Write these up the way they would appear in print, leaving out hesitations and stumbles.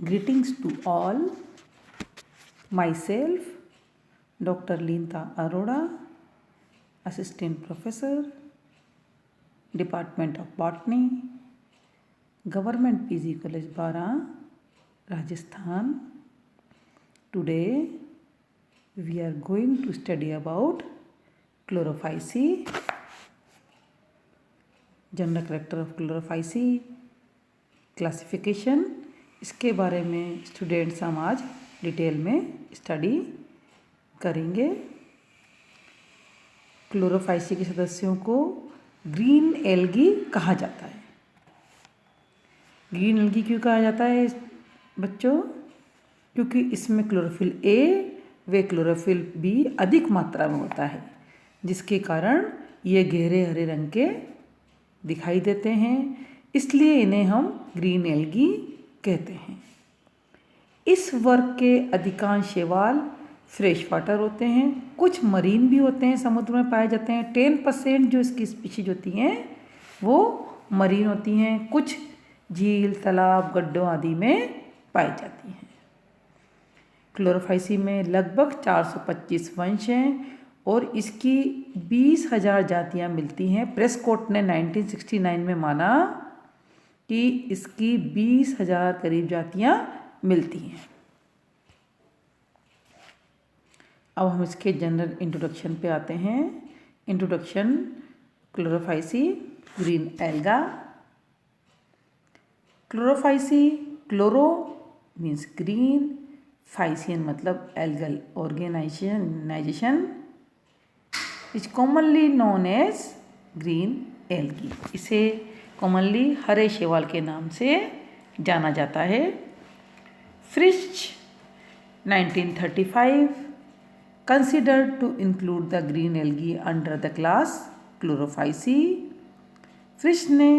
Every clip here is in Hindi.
Greetings to all. Myself, Dr. Linta Arora, Assistant Professor, Department of Botany, Government PG College Bara, Rajasthan. Today, we are going to study about chlorophyceae, general character of chlorophyceae, classification, इसके बारे में स्टूडेंट्स हम आज डिटेल में स्टडी करेंगे। क्लोरोफाइसी के सदस्यों को ग्रीन एल्गी कहा जाता है। ग्रीन एल्गी क्यों कहा जाता है बच्चों? क्योंकि इसमें क्लोरोफिल ए व क्लोरोफिल बी अधिक मात्रा में होता है, जिसके कारण ये गहरे हरे रंग के दिखाई देते हैं, इसलिए इन्हें हम ग्रीन एल्गी कहते हैं। इस वर्ग के अधिकांश शैवाल फ्रेश वाटर होते हैं, कुछ मरीन भी होते हैं, समुद्र में पाए जाते हैं। 10% जो इसकी स्पीशीज होती हैं वो मरीन होती हैं, कुछ झील, तालाब, गड्ढों आदि में पाई जाती हैं। क्लोरोफाइसी में लगभग 425 वंश हैं और इसकी 20,000 जातियाँ मिलती हैं। प्रेस्कोट ने 1969 में माना कि इसकी 20,000 करीब जातियाँ मिलती हैं। अब हम इसके जनरल इंट्रोडक्शन पे आते हैं। Introduction Chlorophyceae green alga. Chlorophyceae, chloro means green, phycean मतलब algal organisation, is commonly known as green algae. इसे कॉमनली हरे शैवाल के नाम से जाना जाता है। फ्रिश 1935 considered to include the green algae under the class Chlorophyceae। फ्रिश ने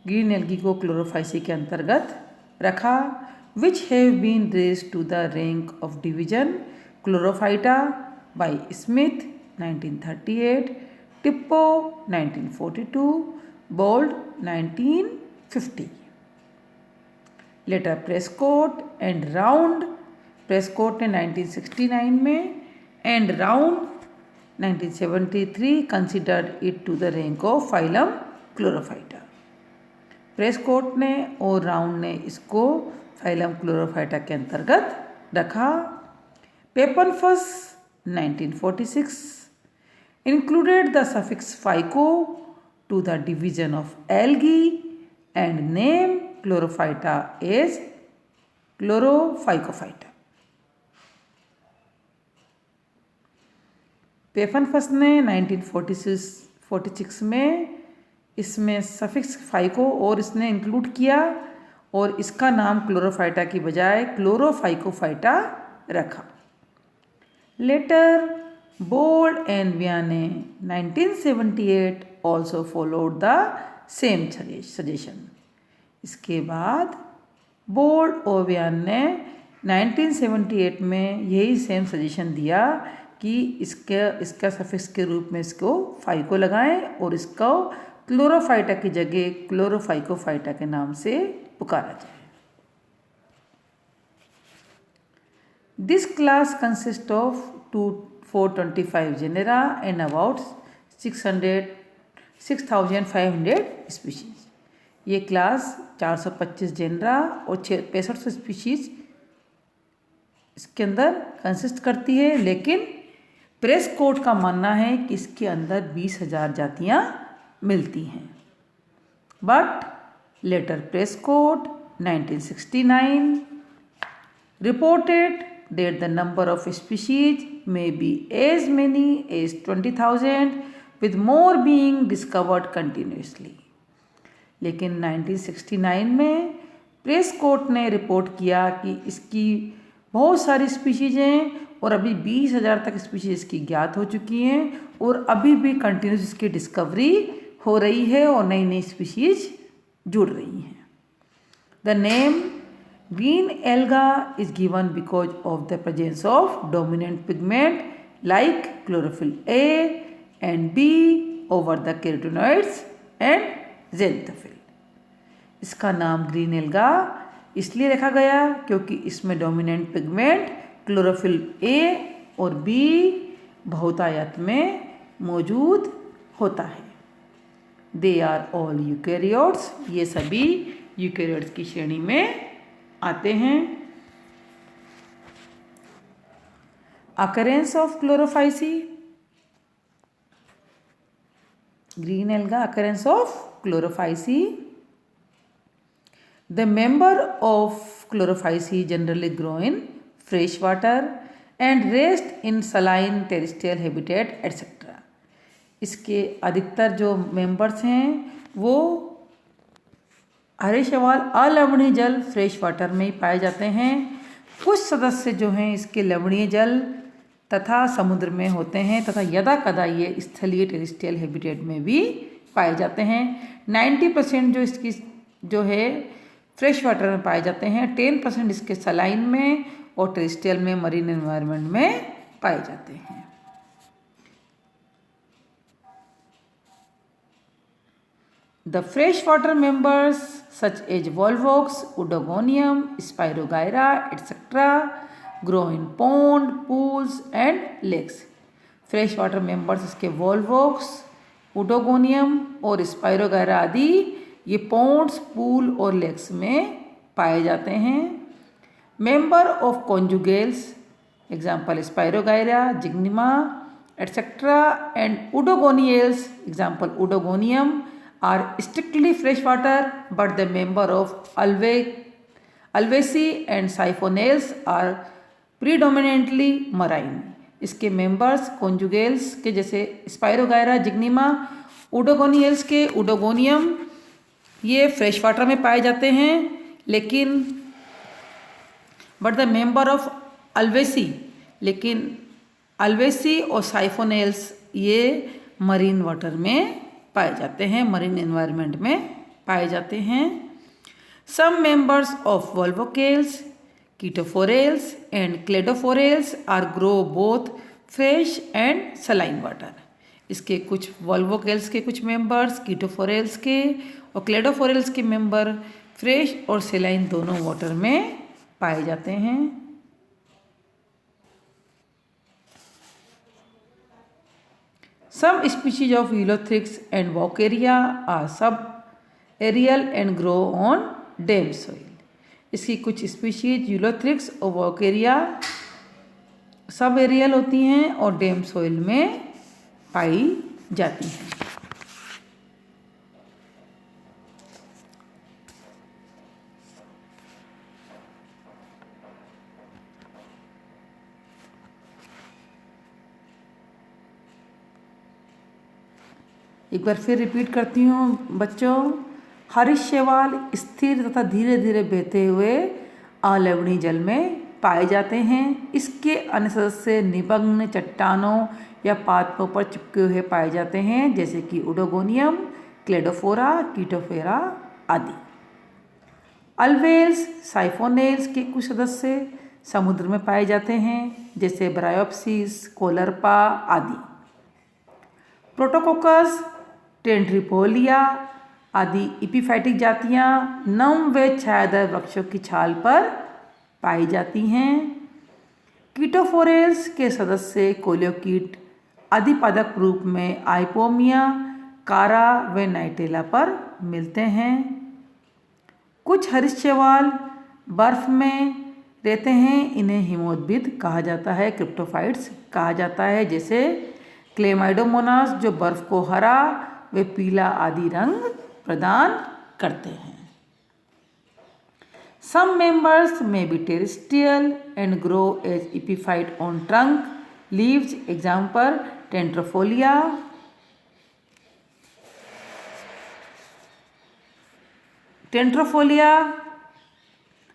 ग्रीन एल्गी को क्लोरोफाइसी के अंतर्गत रखा, which have been raised to the rank of division Chlorophyta by Smith 1938, Tippo 1942, Bold 1950। Later Prescott and Round, Prescott ने 1969 में and Round 1973 considered it to the rank of phylum Chlorophyta. Prescott ने और राउंड ने इसको फाइलम क्लोरोफाइटा के अंतर्गत रखा। पेपनफस 1946 included the suffix phyco to the division of algae and named chlorophyta as chlorophycophyta। पेपनफस ने 1946 में इसमें सफिक्स फाइको और इसने इंक्लूड किया और इसका नाम क्लोरोफाइटा की बजाय क्लोरोफाइकोफाइटा रखा। Later Bold and Wynne 1978 also followed the same suggestion। इसके बाद बोल्ड और वियान ने 1978 में यही सेम सजेशन दिया कि इसका सफिक्स के रूप में इसको फाइको लगाएं और इसको क्लोरोफाइटा की जगह क्लोरोफाइकोफाइटा के नाम से पुकारा जाए। This class consist of 425 genera and about 6,500 species. ये क्लास 425 जेनरा और 6500 स्पीशीज इसके अंदर कंसिस्ट करती है, लेकिन प्रेस्कोट का मानना है कि इसके अंदर 20,000 जातियाँ मिलती हैं। But later Prescott 1969 reported that the number of species may be as many as 20,000 with more being discovered continuously। लेकिन 1969 में प्रेस्कोट ने रिपोर्ट किया कि इसकी बहुत सारी स्पीशीज हैं और अभी 20,000 तक स्पीशीज इसकी ज्ञात हो चुकी हैं और अभी भी कंटिन्यूस इसकी डिस्कवरी हो रही है और नई नई स्पीशीज जुड़ रही हैं। The name green alga is given because of the presence of dominant pigment like chlorophyll A and B over the carotenoids and xanthophyll। इसका नाम ग्रीन एल्गा इसलिए रखा गया क्योंकि इसमें डोमिनेंट पिगमेंट क्लोरोफिल ए और बी बहुतायत में मौजूद होता है। दे आर ऑल यूकैरियोट्स, ये सभी यूकैरियोट्स की श्रेणी में आते हैं। Occurrence of Chlorophyceae, green alga, occurrence of chlorophyceae. The member of chlorophyceae generally grow in fresh water and rest in saline terrestrial habitat etc. इसके अधिकतर जो मेंबर्स हैं वो हरे शैवाल अलवणीय जल फ्रेश वाटर में ही पाए जाते हैं। कुछ सदस्य जो हैं इसके लवणीय जल तथा समुद्र में होते हैं तथा यदा कदा ये स्थलीय टेरेस्ट्रियल हैबिटेट में भी पाए जाते हैं। 90% जो इसकी जो है फ्रेश वाटर में पाए जाते हैं, 10% इसके सलाइन में और टेरेस्ट्रियल में मरीन एनवायरनमेंट में पाए जाते हैं। The freshwater members such as volvox, Udogonium, Spirogyra, etc. grow in pond, pools and lakes. Fresh water members इसके वॉल्वोक्स, उडोगोनियम और स्पायरोगायरा आदि ये पॉन्ड्स, पूल और लेक्स में पाए जाते हैं। Member of Conjugales example Spirogyra, Zygnema etcetera and Oedogoniales example Oedogonium are strictly freshwater, but the member of Alvesi and Siphonales are predominantly marine. इसके मेंबर्स कॉन्जुगेल्स के जैसे स्पायरोगायरा, जिग्निमा, उडोगोनियल्स के उडोगोनियम ये फ्रेश वाटर में पाए जाते हैं, लेकिन बट द मेंबर ऑफ अल्वेसी, लेकिन अल्वेसी और साइफोनेल्स ये मरीन वाटर में पाए जाते हैं, मरीन एनवायरनमेंट में पाए जाते हैं। Some members of Volvocales, Chaetophorales and Cladophorales are grow both fresh and saline water. इसके कुछ वोल्वोकेल्स के कुछ मेंबर्स, कीटोफोरेल्स के और क्लेडोफोरेल्स के मेंबर फ्रेश और सलाइन दोनों वाटर में पाए जाते हैं। Some species of Ulothrix and Vaucaria are subaerial and grow on damp soil. इसकी कुछ स्पीशीज यूलोथ्रिक्स और वॉकेरिया सब एरियल होती हैं और डैम्प सोइल में पाई जाती हैं। एक बार फिर रिपीट करती हूँ बच्चों, हरीश शैवाल स्थिर तथा धीरे धीरे बहते हुए अलवणीय जल में पाए जाते हैं। इसके अन्य सदस्य निमग्न चट्टानों या पादपों पर चिपके हुए पाए जाते हैं, जैसे कि उडोगोनियम, क्लेडोफोरा, कीटोफेरा आदि। अल्वेल्स, साइफोनेल्स के कुछ सदस्य समुद्र में पाए जाते हैं, जैसे ब्रायोप्सिस, कोलरपा आदि। प्रोटोकोकस, टेंड्रिपोलिया आदि इपीफाइटिक जातियाँ नम व छायादार वृक्षों की छाल पर पाई जाती हैं। कीटोफोरेल्स के सदस्य कोलियोकीट अधिपादक रूप में आइपोमिया, कारा व नाइटेला पर मिलते हैं। कुछ हरीश शैवाल बर्फ में रहते हैं, इन्हें हिमोद्भिद कहा जाता है, क्रिप्टोफाइट्स कहा जाता है, जैसे क्लेमाइडोमोनास जो बर्फ को हरा व पीला आदि रंग प्रदान करते हैं। Some members may be terrestrial and grow as epiphyte on trunk, leaves, example Tentrifolia. टेंट्रोफोलिया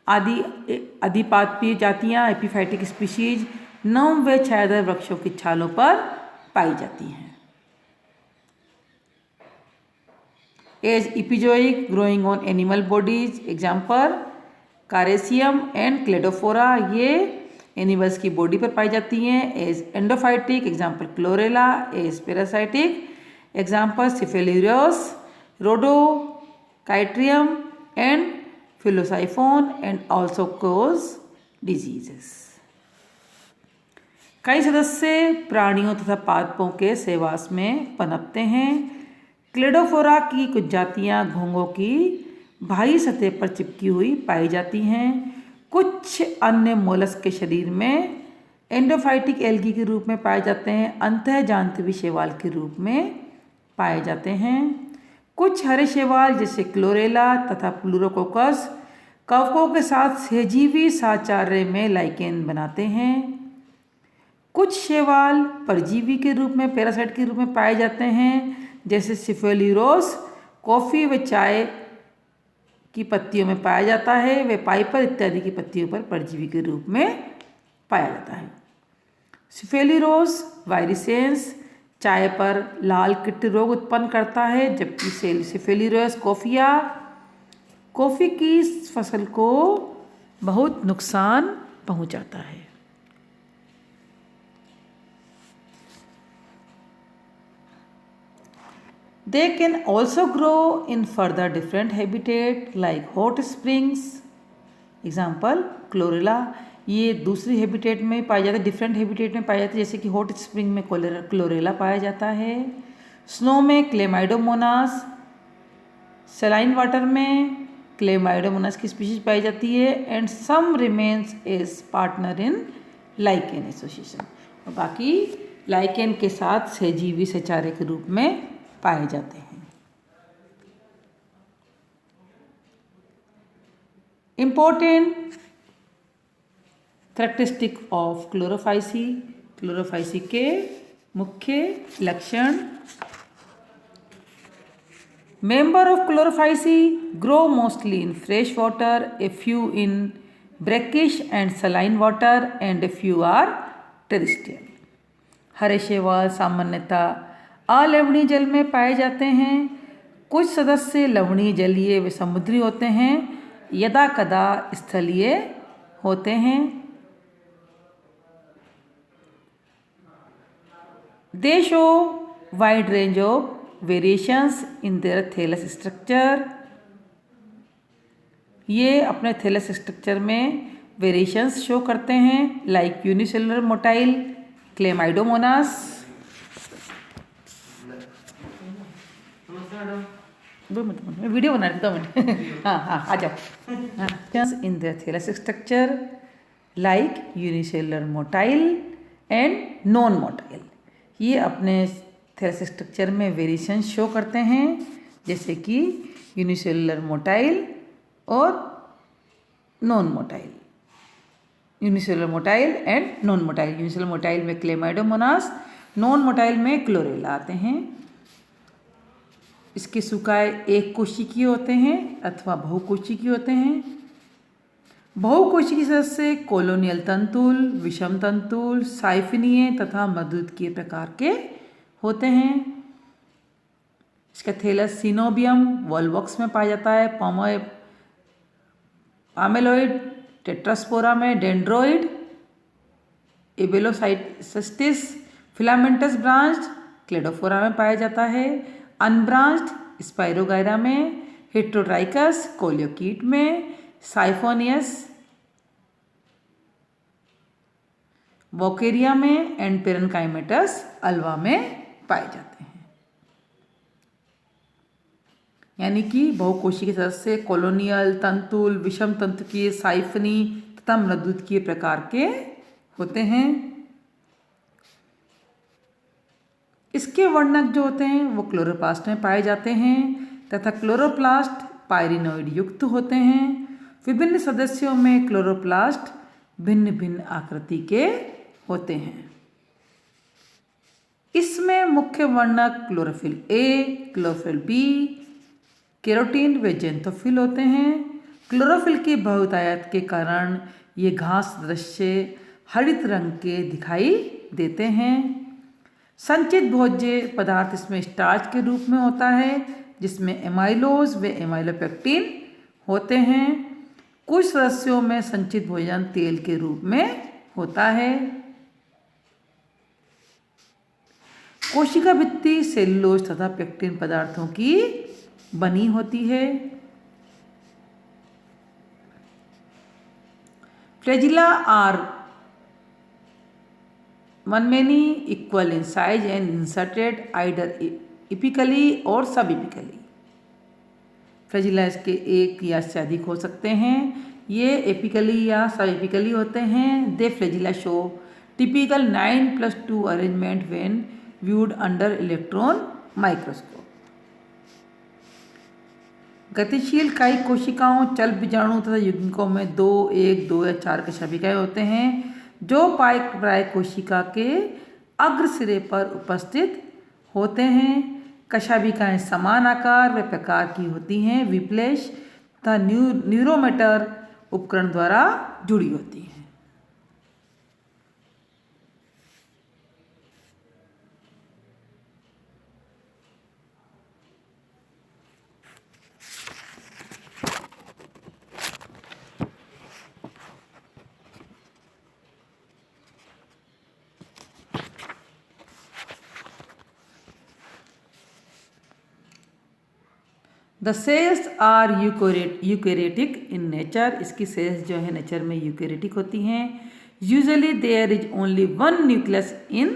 आदि अधिपादपीय जातियाँ एपिफाइटिक स्पीशीज नम व छायादार वृक्षों की छालों पर पाई जाती हैं। As epizoic growing on animal bodies example Characium and Cladophora ये एनिमल्स की बॉडी पर पाई जाती हैं। As endophytic example Chlorella, as parasitic example Cephaleuros, Rhodochytrium and Phyllosiphon and also cause diseases. कई सदस्य प्राणियों तथा पादपों के सहवास में पनपते हैं। क्लेडोफोरा की कुछ जातियां घोंघों की बाहरी सतह पर चिपकी हुई पाई जाती हैं। कुछ अन्य मोलस्क के शरीर में एंडोफाइटिक एल्गी के रूप में पाए जाते हैं, अंतःजान्तवी शैवाल के रूप में पाए जाते हैं। कुछ हरे शैवाल जैसे क्लोरेला तथा प्लूरोकोकस कवकों के साथ सहजीवी साचार्य में लाइकेन बनाते हैं। कुछ शैवाल परजीवी के रूप में, पैरासाइट के रूप में पाए जाते हैं, जैसे सिफेलिरोस कॉफ़ी व चाय की पत्तियों में पाया जाता है। वे पाइपर इत्यादि की पत्तियों पर परजीवी के रूप में पाया जाता है। सिफेलिरोस वायरिसेंस चाय पर लाल कीट रोग उत्पन्न करता है, जबकि सिफेलिरोस कॉफिया कॉफ़ी की फसल को बहुत नुकसान पहुंचाता है। They can also grow in further different habitat like hot springs. Example chlorella, ये दूसरी हैबिटेट में पाया जाता है, डिफरेंट हैबिटेट में पाया जाता है, जैसे कि हॉट स्प्रिंग में क्लोरेला पाया जाता है, स्नो में क्लेमाइडोमोनास, सलाइन वाटर में क्लेमाइडोमोनास की स्पीशीज पाई जाती है, and some remains as partner in lichen association. और बाकी लाइकेन के साथ सहजीवी सचारे के रूप में पाए जाते हैं। Important characteristic of Chlorophyceae. Chlorophyceae के मुख्य लक्षण। Member of Chlorophyceae grow mostly in fresh water, a few in brackish and saline water and a few are terrestrial. हरे शैवाल सामान्यतः अलवणीय जल में पाए जाते हैं। कुछ सदस्य लवणीय जलीय व समुद्री होते हैं, यदा कदा स्थलीय होते हैं। They show wide range of variations in their thallus structure. ये अपने थैलस स्ट्रक्चर में वेरिएशंस शो करते हैं, लाइक यूनिसेलुलर मोटाइल क्लेमाइडोमोनास। दो मिनट मैं वीडियो बना रही हूँ, 2 मिनट। हाँ हाँ आ जाओ। In the thallus structure like unicellular motile and non motile, ये अपने थैलस स्ट्रक्चर में वेरिएशन शो करते हैं, जैसे कि यूनिसेलुलर मोटाइल और non motile. Unicellular motile and non motile. Unicellular motile में क्लेमाइडोमोनास, नॉन मोटाइल में क्लोरेला आते हैं। इसके सुकाए एक कोशिकीय होते हैं अथवा बहुकोशिकीय होते हैं। बहुकोशिकीय सदस्य कोलोनियल तंतुल, विषम तंतुल, साइफिनीय तथा मधुदकीय प्रकार के होते हैं। इसका थैलस सिनोबियम वॉल्वॉक्स में पाया जाता है, आमेलॉइड टेट्रास्पोरा में डेंड्रोइड, एबेलोसाइटिस फिलामेंटस ब्रांच्ड क्लेडोफोरा में पाया जाता है, अनब्रांच्ड स्पाइरोगायरा में, हेट्रोट्राइकस कोलियोकीट में, साइफोनियस वोकेरिया में एंड पेरेनकाइमेटस अल्वा में पाए जाते हैं। यानी कि बहुकोशिकीय सदस्य कोलोनियल तंतुल, विषम तंतुकीय, साइफनी तथा मृदुदकीय प्रकार के होते हैं। इसके वर्णक जो होते हैं वो क्लोरोप्लास्ट में पाए जाते हैं तथा क्लोरोप्लास्ट पायरिनोइड युक्त होते हैं। विभिन्न सदस्यों में क्लोरोप्लास्ट भिन्न भिन्न आकृति के होते हैं। इसमें मुख्य वर्णक chlorophyll A, chlorophyll B, carotene व जेंथोफिल होते हैं। क्लोरोफिल की बहुतायत के कारण ये घास दृश्य हरित रंग के दिखाई देते हैं। संचित भोज्य पदार्थ इसमें स्टार्च के रूप में होता है, जिसमें एमाइलोज व एमाइलोपेक्टिन होते हैं। कुछ सदस्यों में संचित भोजन तेल के रूप में होता है। कोशिका भित्ति सेलुलोज तथा पेक्टिन पदार्थों की बनी होती है। Flagella are one many, equal in size and inserted either apically or subapically. Flagella इसके एक या से अधिक हो सकते हैं, ये एपिकली या सब एपिकली होते हैं. They flagella show typical 9+2 arrangement when viewed under electron microscope. गतिशील कायिक कोशिकाओं, चल बीजाणु तथा यौगिकों में 2, 1, 2 या 4 कशाभिकाएं होते हैं जो प्राय कोशिका के अग्र सिरे पर उपस्थित होते हैं. कशाभिकाएं समान आकार व प्रकार की होती हैं. विप्लेश तथा न्यूरोमीटर उपकरण द्वारा जुड़ी होती हैं. The cells are eukaryotic in nature. इसकी सेल्स जो है नेचर में यूकैरियोटिक होती हैं. Usually there is only one nucleus in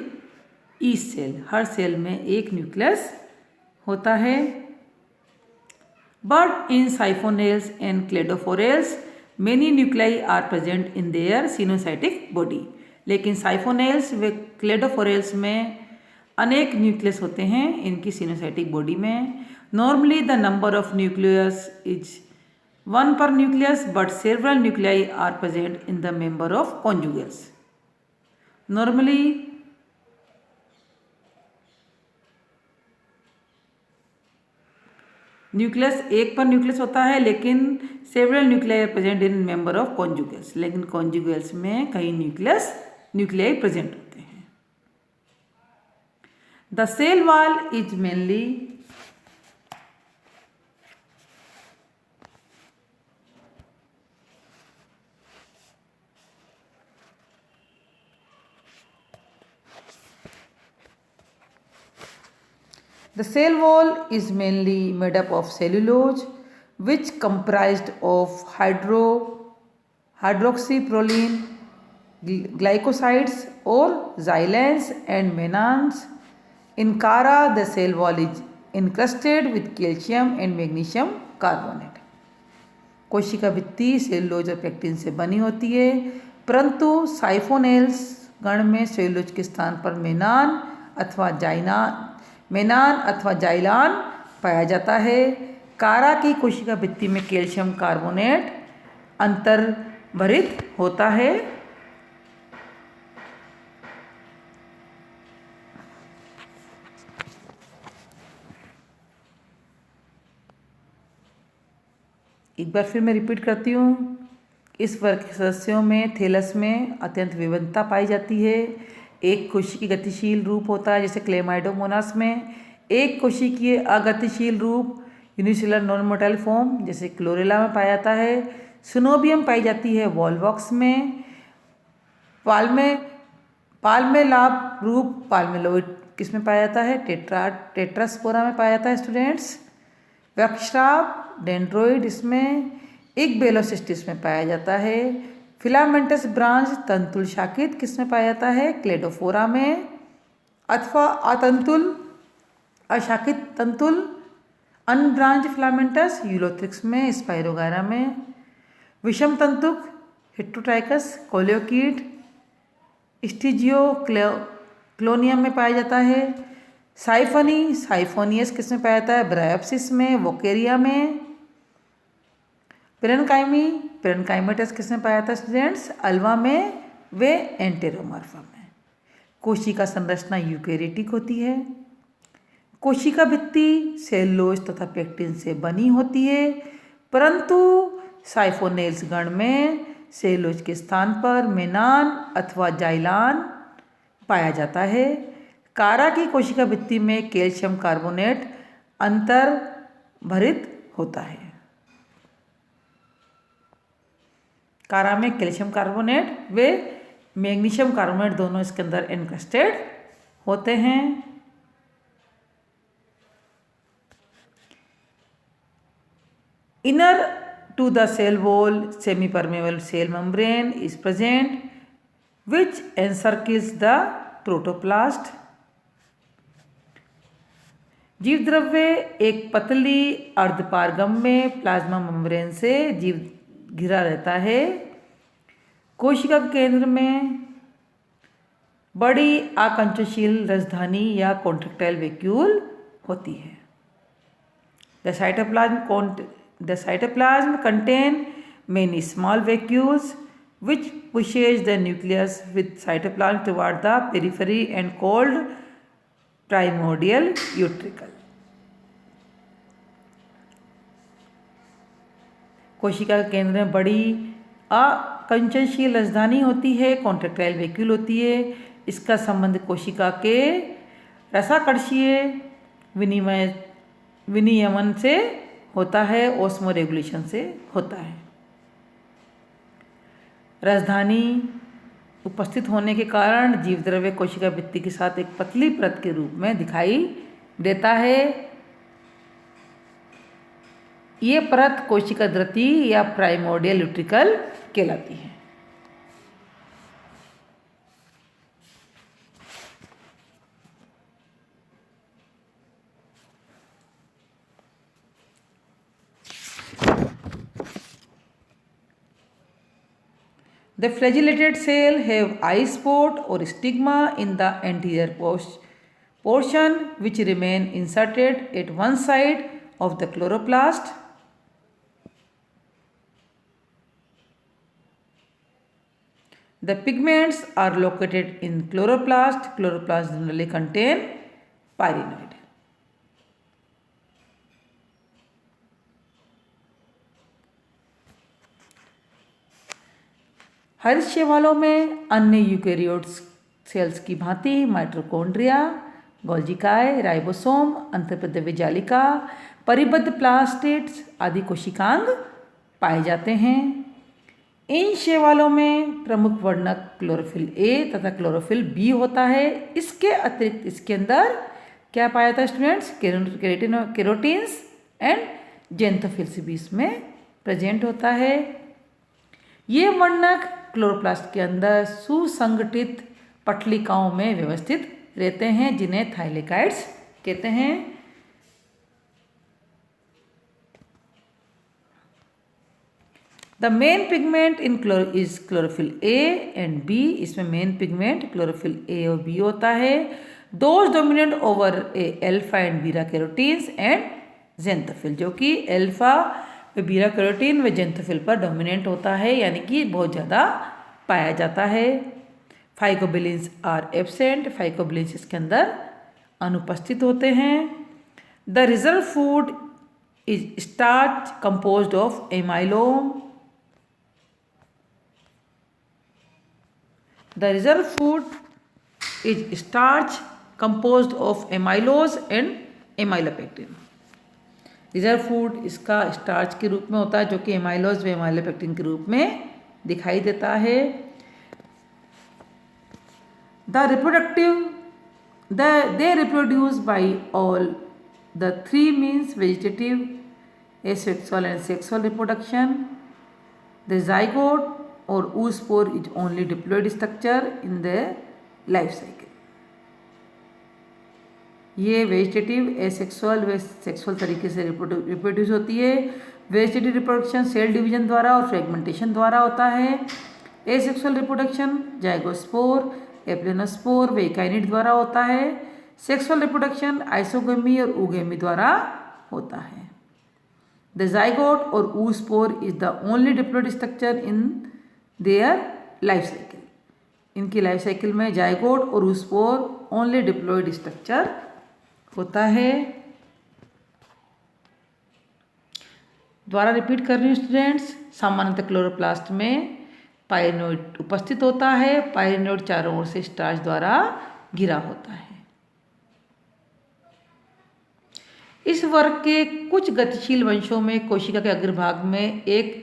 each cell. हर सेल में एक न्यूक्लियस होता है. But in siphonales and cladophorales many nuclei are present in their coenocytic body. लेकिन साइफोनेल्स व क्लेडोफोरेल्स में अनेक न्यूक्लियस होते हैं इनकी सिनोसाइटिक बॉडी में. Normally the number of nucleus is 1 per nucleus, but several nuclei are present in the member of conjugates. Normally nucleus एक पर न्यूक्लियस होता है, लेकिन several nuclei are present in member of conjugates. लेकिन कॉन्जुगेट्स में कई न्यूक्लियाई प्रेजेंट होते हैं. The cell wall is mainly The cell wall is mainly made up of cellulose, which comprised of hydroxyproline glycosides or xylans and mannans. In Cara, the cell wall is encrusted with calcium and magnesium carbonate. कोशिका भित्ति सेलुलोज और पेक्टिन से बनी होती है, परंतु साइफोनेल्स गण में सेलुलोज के स्थान पर मेनान अथवा जाइलान पाया जाता है. कारा की कोशिका भित्ति में कैल्शियम कार्बोनेट अंतर्भरित होता है. एक बार फिर मैं रिपीट करती हूँ. इस वर्ग के सदस्यों में थैलस में अत्यंत विविधता पाई जाती है. एक कोशिकीय गतिशील रूप होता है जैसे क्लेमाइडोमोनास में. एक कोशिकीय अगतिशील रूप यूनिसेलुलर नॉन मोटाइल फॉर्म जैसे क्लोरेला में पाया जाता है. सिनोबियम पाई जाती है वॉलवॉक्स में. पाल्मेलाब रूप पाल्मेलोइड किस में पाया जाता है? टेट्रास्पोरा में पाया जाता है स्टूडेंट्स. वृक्षराब डेंड्रोइड इसमें. इगबेलोसिस्टिस में पाया जाता है. फिलामेंटस ब्रांच तंतुल शाखित किस में पाया जाता है? क्लेडोफोरा में. अथवा अशाखित तंतुल अनब्रांच फिलामेंटस यूलोथ्रिक्स में, स्पाइरोगायरा में. विषम तंतुक हिट्रोट्राइकस कोलियोकीट स्टिजियो क्लोनियम में पाया जाता है. साइफोनियस किस में पाया जाता है? ब्रायोप्सिस में, वोकेरिया में. पेरेनकाइमेटस किस में पाया जाता है स्टूडेंट्स? अल्वा में वे एंटेरोमॉर्फा में. कोशिका संरचना यूकैरियोटिक होती है. कोशिका भित्ति सेलुलोज तथा पेक्टिन से बनी होती है, परंतु साइफोनेल्स गण में सेलुलोज के स्थान पर मेनान अथवा जाइलान पाया जाता है. कारा की कोशिका भित्ति में कैल्शियम कार्बोनेट अंतर्भरित होता है. कारा में कैल्शियम कार्बोनेट व मैग्नीशियम कार्बोनेट दोनों इसके अंदर एनक्रस्टेड होते हैं. Inner to the cell wall, semi-permeable cell membrane is present which encircles the protoplast. जीव द्रव्य एक पतली अर्धपारगम्य प्लाज्मा मेम्ब्रेन से जीव घिरा रहता है। कोशिका के केंद्र में बड़ी आकंचनशील राजधानी या कॉन्ट्रैक्टाइल वैक्यूल होती है। The cytoplasm contain many small vacuoles which pushes the nucleus with cytoplasm toward the periphery and called primordial utricle। कोशिका के केंद्र में बड़ी आकंचनशील राजधानी होती है, कॉन्ट्रैक्टाइल वैक्यूल होती है। इसका संबंध कोशिका के रसाकर्षीय विनियमन से होता है, ऑस्मो रेगुलेशन से होता है। राजधानी उपस्थित होने के कारण जीव द्रव्य कोशिका भित्ति के साथ एक पतली परत के रूप में दिखाई देता है। ये परत कोशिका द्रति या प्राइमोर्डियल यूट्रिकल कहलाती है। The flagellated cell have eye spot or stigma in the anterior portion which remain inserted at one side of the chloroplast. The pigments are located in chloroplast. Chloroplast generally contain pyrenoid. हर्ष्य वालों में अन्य यूकेरियोट्स सेल्स की भांति माइटोकॉन्ड्रिया, गोल्जिकाए, राइबोसोम, अंतर्पद्रव्य जालिका, परिबद्ध प्लास्टिड्स आदि कोशिकांग पाए जाते हैं। इन शैवालों में प्रमुख वर्णक क्लोरोफिल ए तथा क्लोरोफिल बी होता है। इसके अतिरिक्त इसके अंदर क्या पाया जाता है स्टूडेंट्स? केरोटीन्स एंड जेंथोफिल्स भी इसमें प्रेजेंट होता है। ये वर्णक क्लोरोप्लास्ट के अंदर सुसंगठित पटलिकाओं में व्यवस्थित रहते हैं जिन्हें थाइलेकाइड्स कहते हैं। The main pigment in is chlorophyll A and B. इसमें मेन पिगमेंट क्लोरोफिल ए और बी होता है। Those dominant over a alpha and beta carotenes and xanthophyll, जो कि एल्फा बीटा कैरोटीन व जेंथोफिल पर डोमिनेंट होता है, यानी कि बहुत ज़्यादा पाया जाता है। Phycobilins are absent. फाइकोबिलिन्स इसके अंदर अनुपस्थित होते हैं। The reserve food is starch composed of amylum. The reserve food is starch composed of amylose and amylopectin. Reserve food इसका स्टार्च के रूप में होता है, जो कि एमाइलोज व एमाइलोपेक्टिन के रूप में दिखाई देता है। They reproduce by all the three means vegetative, asexual and sexual reproduction. The zygote और oospore is only diploid structure in the life cycle. ये वेजिटेटिव, एसेक्सुअल व सेक्सुअल तरीके से रिप्रोड्यूस होती है। वेजिटेटिव रिप्रोडक्शन सेल डिवीजन द्वारा और फ्रेगमेंटेशन द्वारा होता है। एसेक्सुअल रिप्रोडक्शन जाइगोस्पोर, एप्लेनोस्पोर व एकाइनिड द्वारा होता है। सेक्सुअल रिप्रोडक्शन आइसोगेमी और ऊगेमी द्वारा होता है। द जाइगोट और oospore is the only diploid structure in their life cycle. इनकी लाइफ साइकिल में जाइगोट और oospore ओनली डिप्लॉयड स्ट्रक्चर होता है। द्वारा रिपीट कर रही हूँ स्टूडेंट्स। सामान्यतः क्लोरोप्लास्ट में पाइरिनोइड उपस्थित होता है। पाइरिनोइड चारों ओर से स्टार्च द्वारा घिरा होता है। इस वर्ग के कुछ गतिशील वंशों में कोशिका के अग्रभाग में एक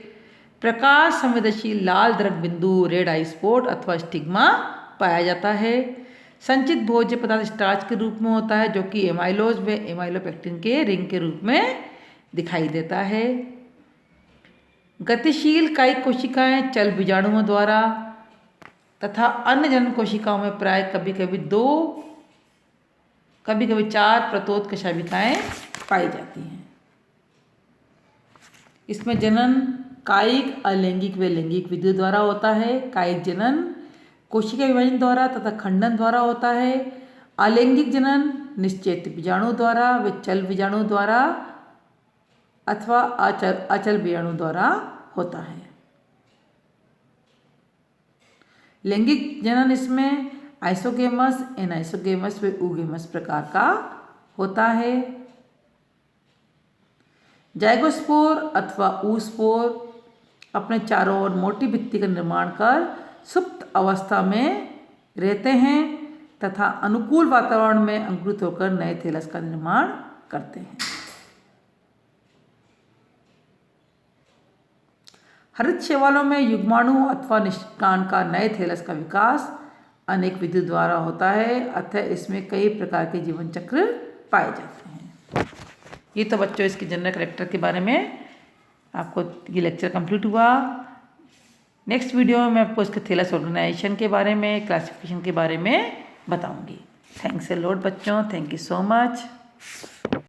प्रकाश संवेदनशील लाल द्रव बिंदु रेड आई स्पॉट अथवा स्टिग्मा पाया जाता है। संचित भोज्य पदार्थ स्टार्च के रूप में होता है, जो कि एमाइलोज व एमाइलोपेक्टिन के रिंग के रूप में दिखाई देता है। गतिशील कायिक कोशिकाएं चल बीजाणुओं द्वारा तथा अन्य जनन कोशिकाओं में प्राय कभी कभी 2 कभी कभी 4 प्रतोद कशाभिकाएं पाई जाती हैं। इसमें जनन कायिक, अलैंगिक व लैंगिक विधियों द्वारा होता है। कायिक जनन कोशिका विभाजन द्वारा तथा खंडन द्वारा होता है। अलैंगिक जनन निश्चेत बीजाणु द्वारा व चल बीजाणु द्वारा अथवा अचल बीजाणु द्वारा होता है। लैंगिक जनन इसमें आइसोगेमस, एनाइसोगेमस व ऊगेमस प्रकार का होता है। जाइगोस्पोर अथवा ऊस्पोर अपने चारों ओर मोटी भित्ति का निर्माण कर सुप्त अवस्था में रहते हैं तथा अनुकूल वातावरण में अंकुरित होकर नए थैलस का निर्माण करते हैं। हरित शैवालों में युग्माणु अथवा निष्काण का नए थैलस का विकास अनेक विधियों द्वारा होता है, अतः इसमें कई प्रकार के जीवन चक्र पाए जाते हैं। ये तो बच्चों इसके जनरल कैरेक्टर के बारे में आपको ये लेक्चर कंप्लीट हुआ। नेक्स्ट वीडियो में मैं आपको इसके थैलस ऑर्गेनाइजेशन के बारे में, क्लासिफिकेशन के बारे में बताऊंगी। थैंक्स अ लॉट बच्चों, थैंक यू सो मच।